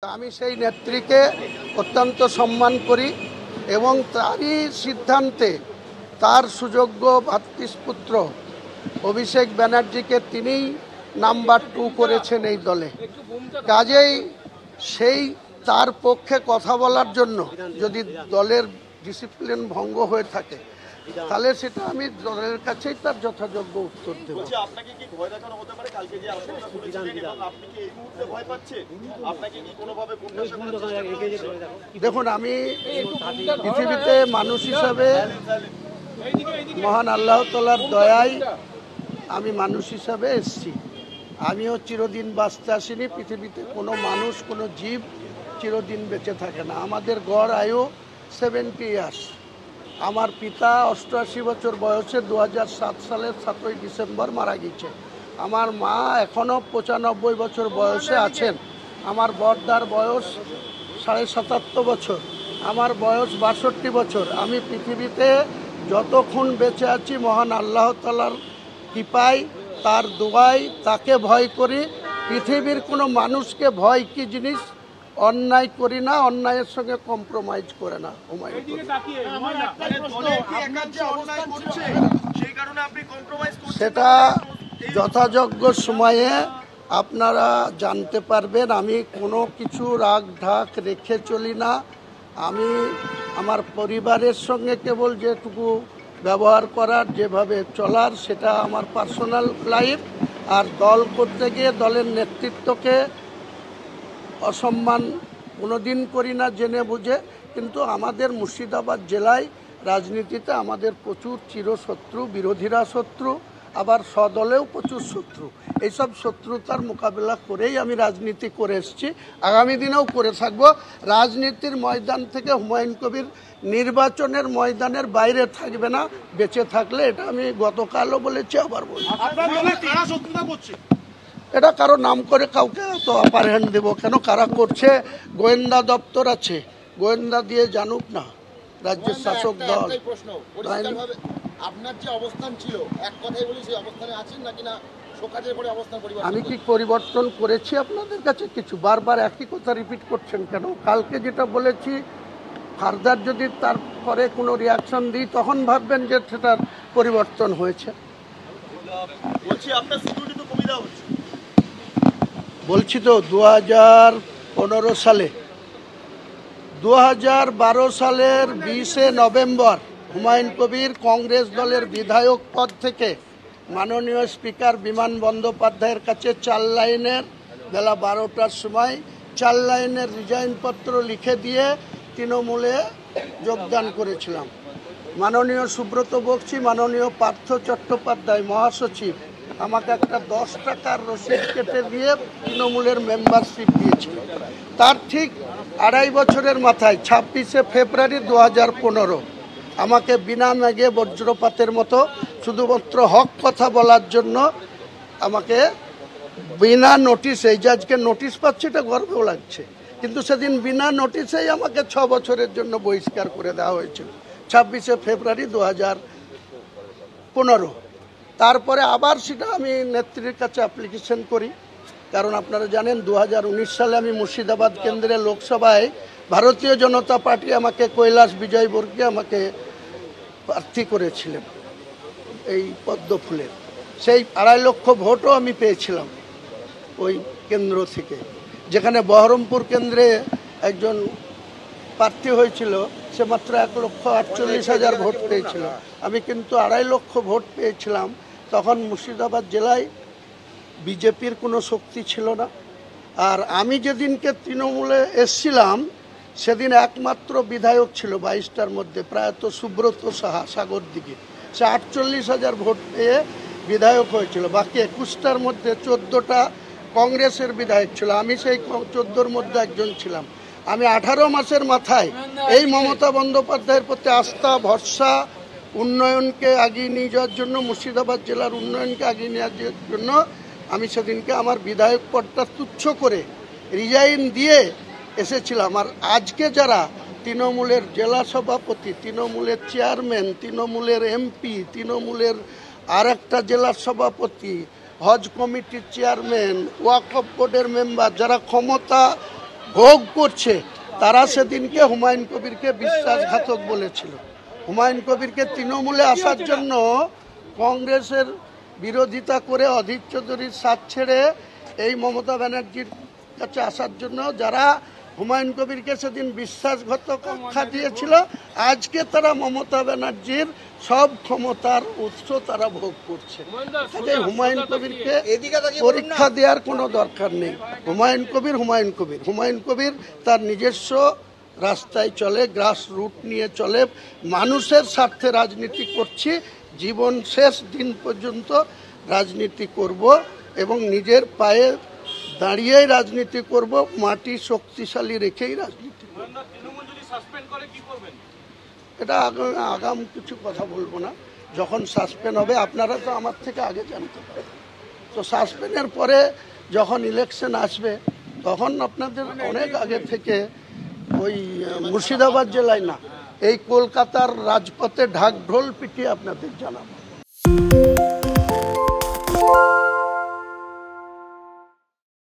আমি সেই নেত্রীকে অত্যন্ত সম্মান করি এবং তারই সিদ্ধান্তে তার সুযোগ্য ভ্রাতৃপুত্র অভিষেক ব্যানার্জিকে তিনিই নাম্বার 2 করেছেন এই দলে। কাজেই সেই তার পক্ষে কথা বলার জন্য যদি দলের ডিসিপ্লিন ভঙ্গ হয়ে থাকে তাহলে সেটা আমি দলের কাছেই তার যথাযোগ্য উত্তর দেব। দেখুন, আমি পৃথিবীতে মানুষ হিসাবে মহান আল্লাহ তাআলার দয়ায় আমি মানুষ হিসাবে এসেছি। আমিও চিরদিন বাঁচতে আসিনি। পৃথিবীতে কোনো মানুষ, কোনো জীব চিরদিন বেঁচে থাকে না। আমাদের গড় আয়ু 70 ইয়ার্স। আমার পিতা 88 বছর বয়সে 2007 সালের 7ই ডিসেম্বর মারা গেছে। আমার মা এখনও 95 বছর বয়সে আছেন। আমার বড়দার বয়স 77.5 বছর, আমার বয়স 62 বছর। আমি পৃথিবীতে যতক্ষণ বেঁচে আছি মহান আল্লাহ তাআলার কৃপায়, তার দোয়ায় তাকে ভয় করি। পৃথিবীর কোনো মানুষকে ভয় কি জিনিস অন্যায় করি না, অন্যায়ের সঙ্গে কম্প্রোমাইজ করে না। সেটা যথাযোগ্য সময়ে আপনারা জানতে পারবেন। আমি কোনো কিছু রাগ ঢাক রেখে চলি না। আমি আমার পরিবারের সঙ্গে কেবল যেটুকু ব্যবহার করার, যেভাবে চলার, সেটা আমার পার্সোনাল লাইফ। আর দল করতে গিয়ে দলের নেতৃত্বকে অসম্মান কোনোদিন করি না জেনে বুঝে। কিন্তু আমাদের মুর্শিদাবাদ জেলায় রাজনীতিতে আমাদের প্রচুর চিরশত্রু, বিরোধীরা শত্রু, আবার সদলেও প্রচুর শত্রু। এইসব শত্রুতার মোকাবিলা করেই আমি রাজনীতি করে এসেছি, আগামী দিনেও করে থাকব। রাজনীতির ময়দান থেকে হুমায়ুন কবির নির্বাচনের ময়দানের বাইরে থাকবে না, বেঁচে থাকলে। এটা আমি গতকালও বলেছি, আবার বলছি। এটা কারো নাম করে কাউকে তো আপার হ্যান্ড দেবো কেন? কারা করছে? গোয়েন্দা দপ্তর আছে, গোয়েন্দা দিয়ে জানুক না রাজ্যের শাসক দল। আপনার যে অবস্থান ছিল, এক কথাই বলি, সেই অবস্থানে আছেন নাকি না শোকাজের পরে অবস্থান পরিবর্তন? আমি কি পরিবর্তন করেছি আপনাদের কাছে কিছু? বারবার একই কথা রিপিট করছেন কেন? কালকে যেটা বলেছি ফার্দার যদি তারপরে কোনো রিয়াকশন দিই তখন ভাববেন যে সেটার পরিবর্তন হয়েছে। বলছি আপনার সিকিউরিটি তো কমিয়ে দেওয়া হচ্ছে। বলছি তো 2015 সালে, 2012 সালের 20শে নভেম্বর হুমায়ুন কবির কংগ্রেস দলের বিধায়ক পদ থেকে মাননীয় স্পিকার বিমান বন্দ্যোপাধ্যায়ের কাছে 4 লাইনের, বেলা 12টার সময় 4 লাইনের রিজাইনপত্র লিখে দিয়ে তৃণমূলে যোগদান করেছিলাম। মাননীয় সুব্রত বক্সী, মাননীয় পার্থ চট্টোপাধ্যায় মহাসচিব আমাকে একটা 10 টাকার রসিদ কেটে দিয়ে তৃণমূলের মেম্বারশিপ দিয়েছিল। তার ঠিক 2.5 বছরের মাথায় 26শে ফেব্রুয়ারি 2015 আমাকে বিনা মেঘে বজ্রপাতের মতো শুধুমাত্র হক কথা বলার জন্য আমাকে বিনা নোটিশে, এই যে আজকে নোটিশ পাচ্ছি এটা গর্বও লাগছে, কিন্তু সেদিন বিনা নোটিশেই আমাকে 6 বছরের জন্য বহিষ্কার করে দেওয়া হয়েছিল 26শে ফেব্রুয়ারি 2015। তারপরে আবার সেটা আমি নেত্রীর কাছে অ্যাপ্লিকেশন করি, কারণ আপনারা জানেন 2019 সালে আমি মুর্শিদাবাদ কেন্দ্রের লোকসভায় ভারতীয় জনতা পার্টি আমাকে কৈলাস বিজয়বর্গীয় আমাকে প্রার্থী করেছিলেন এই পদ্মফুলের। সেই 2.5 লক্ষ ভোটও আমি পেয়েছিলাম ওই কেন্দ্র থেকে। যেখানে বহরমপুর কেন্দ্রে একজন প্রার্থী হয়েছিল, সে মাত্র 1,48,000 ভোট পেয়েছিল। আমি কিন্তু 2.5 লক্ষ ভোট পেয়েছিলাম। তখন মুর্শিদাবাদ জেলায় বিজেপির কোনো শক্তি ছিল না। আর আমি যেদিনকে তৃণমূলে এসছিলাম সেদিন একমাত্র বিধায়ক ছিল 22টার মধ্যে, প্রায়ত সুব্রত সাহা সাগর দিকে। সে 48,000 ভোট পেয়ে বিধায়ক হয়েছিল। বাকি 21টার মধ্যে 14টা কংগ্রেসের বিধায়ক ছিল। আমি সেই 14-র মধ্যে একজন ছিলাম। আমি 18 মাসের মাথায় এই মমতা বন্দ্যোপাধ্যায়ের প্রতি আস্থা, ভরসা, উন্নয়নকে এগিয়ে নিয়ে যাওয়ার জন্য, মুর্শিদাবাদ জেলার উন্নয়নকে এগিয়ে নিয়ে যাওয়ার জন্য আমি সেদিনকে আমার বিধায়ক পদটা তুচ্ছ করে রিজাইন দিয়ে এসেছিলাম। আর আজকে যারা তৃণমূলের জেলা সভাপতি, তৃণমূলের চেয়ারম্যান, তৃণমূলের এমপি, তৃণমূলের আর একটা জেলার সভাপতি, হজ কমিটির চেয়ারম্যান, ওয়াকফ বোর্ডের মেম্বার, যারা ক্ষমতা ভোগ করছে, তারা সেদিনকে হুমায়ুন কবিরকে বিশ্বাসঘাতক বলেছিল। হুমায়ুন কবিরকে তৃণমূলে আসার জন্য কংগ্রেসের বিরোধিতা করে অধীর চৌধুরীর সাথ ছেড়ে এই মমতা ব্যানার্জির কাছে আসার জন্য যারা হুমায়ুন কবিরকে সেদিন বিশ্বাসঘাতক আখ্যা দিয়েছিল, আজকে তারা মমতা ব্যানার্জির সব ক্ষমতার উৎস তারা ভোগ করছে। কাজে হুমায়ুন কবিরকে পরীক্ষা দেওয়ার কোনো দরকার নেই। হুমায়ুন কবির তার নিজস্ব রাস্তায় চলে, গ্রাস রুট নিয়ে চলে, মানুষের স্বার্থে রাজনীতি করছি, জীবন শেষ দিন পর্যন্ত রাজনীতি করব এবং নিজের পায়ে দাঁড়িয়েই রাজনীতি করব, মাটি শক্তিশালী রেখেই রাজনীতি করব। এটা আগাম কিছু কথা বলবো না, যখন সাসপেন্ড হবে আপনারা তো আমার থেকে আগে জানতে পারবেন। তো সাসপেন্ডের পরে যখন ইলেকশন আসবে তখন আপনাদের অনেক আগে থেকে ওই মুর্শিদাবাদ জেলায় না, এই কলকাতার রাজপথে ঢাক ঢোল পিটিয়ে আপনাদের জানাবো।